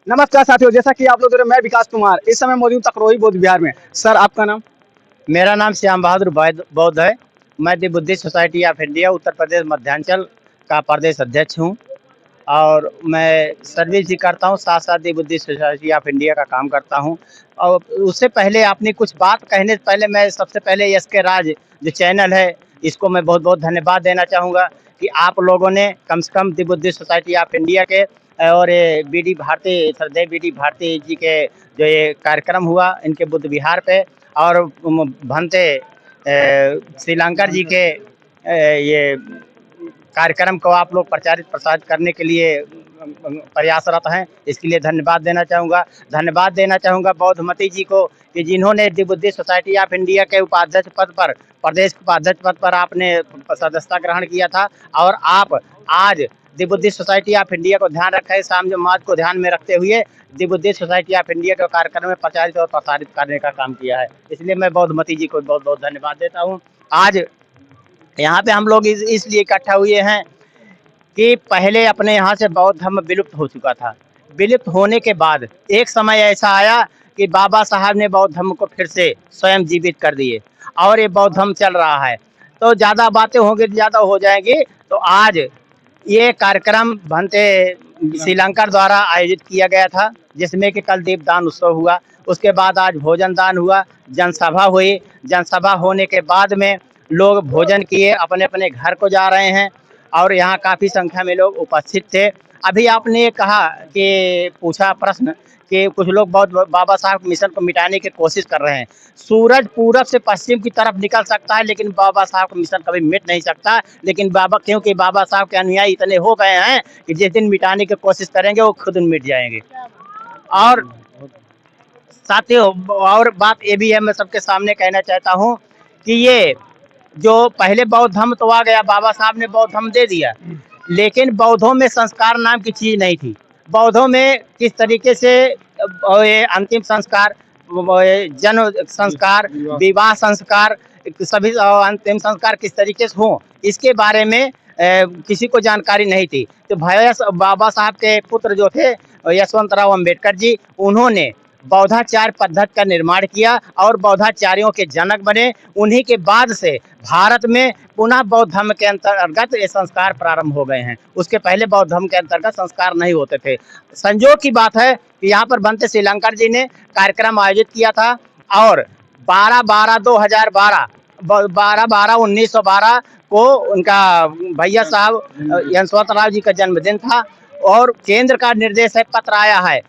नमस्कार साथियों, जैसा कि आप लोग देख रहे हैं, मैं विकास कुमार इस समय मौजूद तकरोही बौद्ध विहार में। सर, आपका नाम? मेरा नाम श्याम बहादुर बौद्ध है। मैं the Buddhist society of India Uttar Pradesh Madhyanchal का प्रदेश अध्यक्ष हूँ और मैं सर्विस भी करता हूँ, साथ साथ दी बुद्धिस्ट सोसाइटी ऑफ इंडिया का काम करता हूँ। और उससे पहले अपनी कुछ बात कहने से पहले मैं सबसे पहले एस के राज जो चैनल है, इसको मैं बहुत बहुत धन्यवाद देना चाहूँगा कि आप लोगों ने कम से कम the Buddhist society of India के और ये बी डी भारती, श्रद्धेय बी डी भारती जी के जो ये कार्यक्रम हुआ इनके बुद्ध विहार पे, और भंते श्रीलंकर जी के ये कार्यक्रम को आप लोग प्रचारित प्रसारित करने के लिए प्रयासरत हैं, इसके लिए धन्यवाद देना चाहूँगा। धन्यवाद देना चाहूँगा बौद्धमती जी को कि जिन्होंने दी बुद्धिस्ट सोसाइटी ऑफ इंडिया के उपाध्यक्ष पद पर, प्रदेश उपाध्यक्ष पद पर आपने सदस्यता ग्रहण किया था और आप आज दी बुद्धिस्ट सोसाइटी ऑफ इंडिया को ध्यान रखें, साम समाज को ध्यान में रखते हुए दी बुद्धिस्ट सोसाइटी ऑफ इंडिया के कार्यक्रम में प्रचारित और प्रसारित करने का काम किया है। इसलिए मैं बौद्धमती जी को बहुत बहुत धन्यवाद देता हूँ। आज यहाँ पे हम लोग इसलिए इकट्ठा हुए हैं कि पहले अपने यहाँ से बौद्ध धर्म विलुप्त हो चुका था। विलुप्त होने के बाद एक समय ऐसा आया कि बाबा साहब ने बौद्ध धर्म को फिर से स्वयं जीवित कर दिए और ये बौद्ध धर्म चल रहा है। तो ज़्यादा बातें होंगी, ज़्यादा हो जाएंगी, तो आज ये कार्यक्रम भंते श्रीलंकर द्वारा आयोजित किया गया था, जिसमें कि कल दीपदान उत्सव हुआ, उसके बाद आज भोजन दान हुआ, जनसभा हुई। जनसभा होने के बाद में लोग भोजन किए, अपने अपने घर को जा रहे हैं और यहाँ काफ़ी संख्या में लोग उपस्थित थे। अभी आपने कहा कि पूछा प्रश्न कि कुछ लोग बहुत बाबा साहब मिशन को मिटाने की कोशिश कर रहे हैं। सूरज पूरब से पश्चिम की तरफ निकल सकता है, लेकिन बाबा साहब का मिशन कभी मिट नहीं सकता। लेकिन क्योंकि बाबा साहब के अनुयायी इतने हो गए हैं कि जिस दिन मिटाने की कोशिश करेंगे वो खुद मिट जाएंगे। और साथियों, और बात ये भी है, मैं सबके सामने कहना चाहता हूँ कि ये जो पहले बौद्ध धर्म तो आ गया, बाबा साहब ने बौद्ध धर्म दे दिया, लेकिन बौद्धों में संस्कार नाम की चीज़ नहीं थी। बौद्धों में किस तरीके से ये अंतिम संस्कार, जन्म संस्कार, विवाह संस्कार, सभी अंतिम संस्कार किस तरीके से हों, इसके बारे में किसी को जानकारी नहीं थी। तो भैया बाबा साहब के पुत्र जो थे यशवंतराव अम्बेडकर जी, उन्होंने बौद्धाचार्य पद्धति का निर्माण किया और बौद्धाचार्यों के जनक बने। उन्हीं के बाद से भारत में पुनः बौद्ध धर्म के अंतर्गत ये संस्कार प्रारंभ हो गए हैं। उसके पहले बौद्ध धर्म के अंतर्गत संस्कार नहीं होते थे। संयोग की बात है कि यहाँ पर भंते श्रीलंकर जी ने कार्यक्रम आयोजित किया था और 12/12/2012 12/12/1912 को उनका भैया साहब यशवंतराव जी का जन्मदिन था और केंद्र का निर्देश है, पत्र आया है